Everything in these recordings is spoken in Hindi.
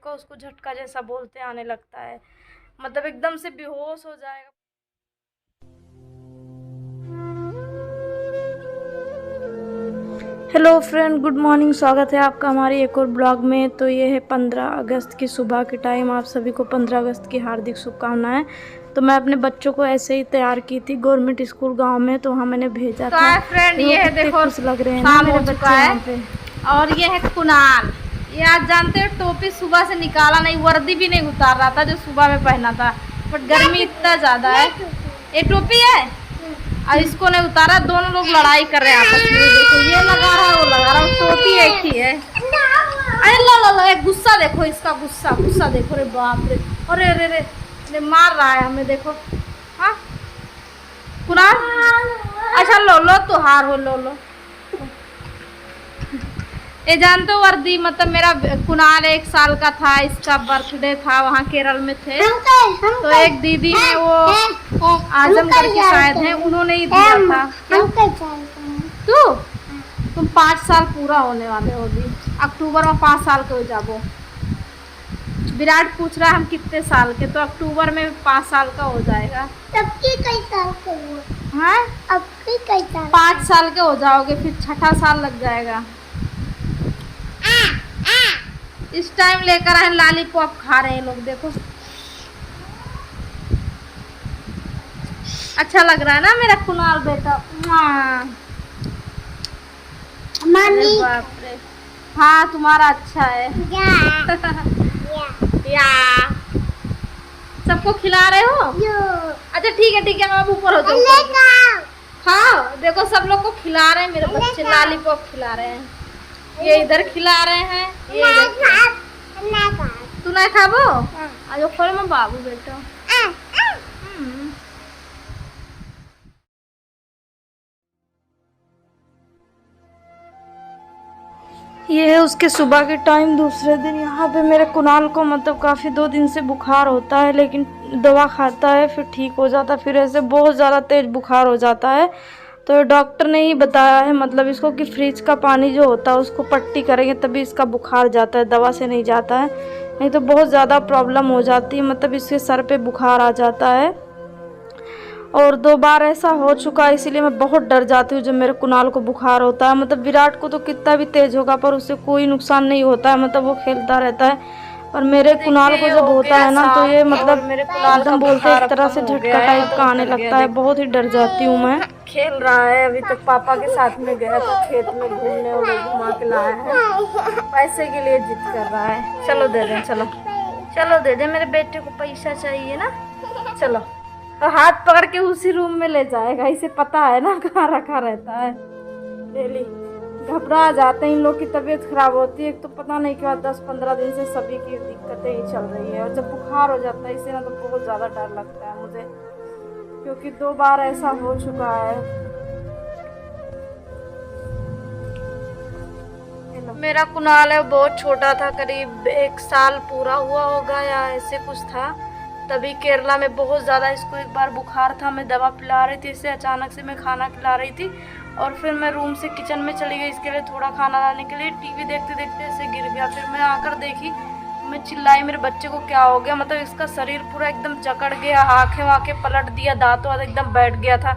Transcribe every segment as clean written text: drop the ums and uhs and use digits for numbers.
का उसको झटका जैसा बोलते आने लगता है, मतलब एकदम से बेहोश हो जाएगा। Hello friend, good morning. स्वागत है आपका हमारी एक और ब्लॉग में। तो ये है 15 अगस्त की सुबह की टाइम। आप सभी को 15 अगस्त की हार्दिक शुभकामनाएं। तो मैं अपने बच्चों को ऐसे ही तैयार की थी गवर्नमेंट स्कूल गांव में, तो वहाँ मैंने भेजा था। फ्रेंड ये है, देखो खुश लग रहे हैं शाम मेरे हो बच्चे चुका है यहाँ पे। और ये है कुणाल। ये आज जानते हो टोपी सुबह से निकाला नहीं, वर्दी भी नहीं उतार रहा था जो सुबह में पहना था, बट गर्मी इतना ज़्यादा है। ये टोपी है और इसको नहीं उतारा। दोनों लोग लड़ाई कर रहे हैं आपस में। देखो ये लगा रहा है, वो लगा रहा है, टोपी एक ही है। अरे लो लो लो, एक गुस्सा देखो इसका, गुस्सा गुस्सा देखो रे बाप रे। अरे अरे रे, मार रहा है हमें, देखो। हाँ कुणाल, अच्छा लो लो तो हार हो, लो लो। ये जानते हो वर्दी, मतलब मेरा कुणाल 1 साल का था, इसका बर्थडे था, वहाँ केरल में थे। तो एक दीदी है, वो आजमगढ़ की शायद है, उन्होंने ही दिया था। तुम 5 साल पूरा होने वाले हो अभी, अक्टूबर में 5 साल के हो जाओ। विराट पूछ रहा है हम कितने साल के, तो अक्टूबर में 5 साल का हो जाएगा। कई साल के हो? हाँ अब कई साल 5 साल के हो जाओगे, फिर 6ठा साल लग जाएगा। इस टाइम लेकर आए लॉलीपॉप खा रहे हैं लोग, देखो। अच्छा लग रहा है ना मेरा कुणाल बेटा। मम्मी बाप रे, हाँ तुम्हारा अच्छा है। या सबको खिला रहे हो? अच्छा ठीक है, आप ऊपर हो जाओ। हाँ देखो सब लोग को खिला रहे हैं, मेरे बच्चे लॉलीपॉप खिला रहे हैं। ये इधर खिला रहे हैं, ये इधर। तू नहीं खाबो? आज खोल में बाबू बेटा। ये है उसके सुबह के टाइम। दूसरे दिन यहाँ पे मेरे कुणाल को मतलब काफ़ी 2 दिन से बुखार होता है, लेकिन दवा खाता है फिर ठीक हो जाता है, फिर ऐसे बहुत ज़्यादा तेज़ बुखार हो जाता है। तो डॉक्टर ने ही बताया है मतलब इसको कि फ्रिज का पानी जो होता है उसको पट्टी करेंगे तभी इसका बुखार जाता है, दवा से नहीं जाता है। नहीं तो बहुत ज़्यादा प्रॉब्लम हो जाती है, मतलब इसके सर पे बुखार आ जाता है। और 2 बार ऐसा हो चुका है, इसीलिए मैं बहुत डर जाती हूँ जब मेरे कुणाल को बुखार होता है। मतलब विराट को तो कितना भी तेज होगा पर उससे कोई नुकसान नहीं होता है, मतलब वो खेलता रहता है। और मेरे कुणाल को जब होता है ना तो ये मतलब मेरे कुणाल एकदम बोलते हैं एक तरह से झटका टाइप का आने लगता है, बहुत ही डर जाती हूँ मैं। खेल रहा है, अभी तक पापा के साथ में गया तो खेत में घूमने और घुमा के लाया है, पैसे के लिए जिद कर रहा है। चलो दे दे, चलो चलो दे दे, मेरे बेटे को पैसा चाहिए ना। चलो, तो हाथ पकड़ के उसी रूम में ले जाएगा, इसे पता है ना कहाँ रखा रहता है। डेली घबरा जाते हैं, इन लोग की तबीयत खराब होती है। एक तो पता नहीं क्या 10-15 दिन से सभी की दिक्कतें ही चल रही है, और जब बुखार हो जाता है इसे ना तो बहुत ज़्यादा डर लगता है मुझे, क्योंकि 2 बार ऐसा हो चुका है। मेरा कुणाल है, बहुत छोटा था, करीब 1 साल पूरा हुआ होगा या ऐसे कुछ था, तभी केरला में बहुत ज़्यादा इसको एक बार बुखार था। मैं दवा पिला रही थी इसे, अचानक से मैं खाना खिला रही थी और फिर मैं रूम से किचन में चली गई इसके लिए थोड़ा खाना लाने के लिए। टीवी देखते देखते ऐसे गिर गया, फिर मैं आकर देखी, मैं चिल्लाई मेरे बच्चे को क्या हो गया, मतलब इसका शरीर पूरा एकदम जकड़ गया, आंखें वाँखें पलट दिया, दांतों वाँत एकदम बैठ गया था।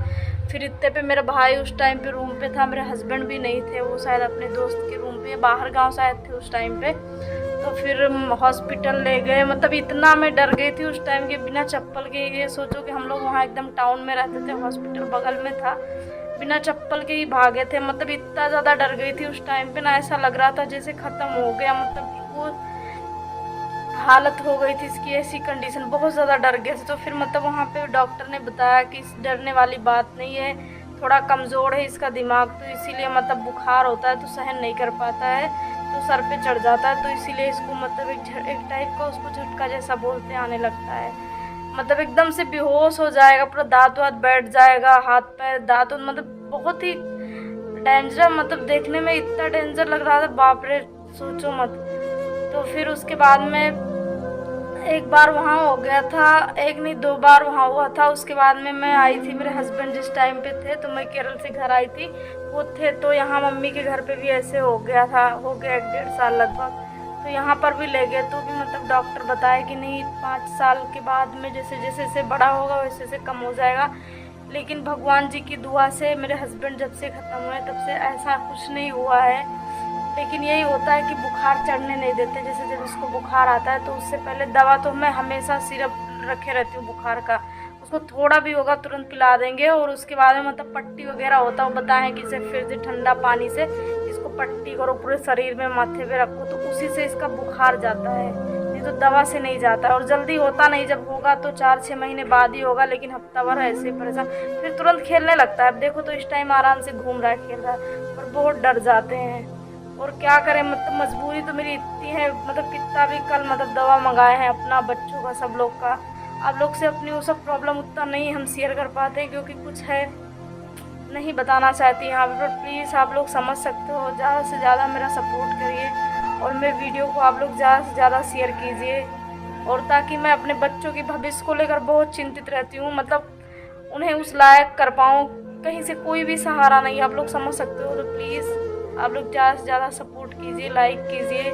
फिर इतने पे मेरा भाई उस टाइम पे रूम पे था, मेरे हस्बैंड भी नहीं थे, वो शायद अपने दोस्त के रूम पे बाहर गाँव शायद थे उस टाइम पे। तो फिर हॉस्पिटल ले गए, मतलब इतना मैं डर गई थी उस टाइम के, बिना चप्पल के। ये सोचो कि हम लोग वहाँ एकदम टाउन में रहते थे, हॉस्पिटल बगल में था, बिना चप्पल के ही भागे थे। मतलब इतना ज़्यादा डर गई थी उस टाइम पे ना, ऐसा लग रहा था जैसे ख़त्म हो गया, मतलब वो हालत हो गई थी इसकी, ऐसी कंडीशन, बहुत ज़्यादा डर गए थे। तो फिर मतलब वहाँ पे डॉक्टर ने बताया कि इस डरने वाली बात नहीं है, थोड़ा कमज़ोर है इसका दिमाग, तो इसीलिए मतलब बुखार होता है तो सहन नहीं कर पाता है, तो सर पे चढ़ जाता है, तो इसीलिए इसको मतलब एक टाइप का उसको झटका जैसा बोलते आने लगता है। मतलब एकदम से बेहोश हो जाएगा, पूरा दांत वात बैठ जाएगा, हाथ पैर दांत, मतलब बहुत ही डेंजर, मतलब देखने में इतना डेंजर लग रहा था, बाप रे सोचो मत। तो फिर उसके बाद में एक बार वहाँ हो गया था, एक नहीं 2 बार वहाँ हुआ था। उसके बाद में मैं आई थी, मेरे हस्बैंड जिस टाइम पे थे तो मैं केरल से घर आई थी, वो थे, तो यहाँ मम्मी के घर पे भी ऐसे हो गया था, हो गया 1-1.5 साल लगभग। तो यहाँ पर भी ले गए तो भी मतलब डॉक्टर बताए कि नहीं 5 साल के बाद में जैसे जैसे से बड़ा होगा वैसे वैसे कम हो जाएगा। लेकिन भगवान जी की दुआ से मेरे हस्बैंड जब से ख़त्म हुए तब से ऐसा कुछ नहीं हुआ है। लेकिन यही होता है कि बुखार चढ़ने नहीं देते। जैसे जब उसको बुखार आता है तो उससे पहले दवा तो मैं हमेशा सिरप रखे रहती हूँ बुखार का, उसको थोड़ा भी होगा तुरंत पिला देंगे। और उसके बाद में मतलब पट्टी वगैरह होता है, वो बताए कि इसे फिर से ठंडा पानी से इसको पट्टी करो पूरे शरीर में, माथे पे रखो, तो उसी से इसका बुखार जाता है, नहीं तो दवा से नहीं जाता है। और जल्दी होता नहीं, जब होगा तो 4-6 महीने बाद ही होगा, लेकिन हफ्ता भर ऐसे परेशान, फिर तुरंत खेलने लगता है। अब देखो तो इस टाइम आराम से घूम रहा है, खेल रहा है, पर बहुत डर जाते हैं। और क्या करें, मतलब मजबूरी तो मेरी इतनी है, मतलब कितना भी कल मतलब दवा मंगाए हैं अपना, बच्चों का, सब लोग का। आप लोग से अपनी वो सब प्रॉब्लम उतना नहीं हम शेयर कर पाते हैं क्योंकि कुछ है नहीं बताना चाहती यहाँ पर। प्लीज़ आप लोग समझ सकते हो, ज़्यादा से ज़्यादा मेरा सपोर्ट करिए और मेरे वीडियो को आप लोग ज़्यादा से ज़्यादा शेयर कीजिए। और ताकि मैं अपने बच्चों के भविष्य को लेकर बहुत चिंतित रहती हूँ, मतलब उन्हें उस लायक कर पाऊँ, कहीं से कोई भी सहारा नहीं, आप लोग समझ सकते हो। तो प्लीज़ आप लोग ज़्यादा से ज़्यादा सपोर्ट कीजिए, लाइक कीजिए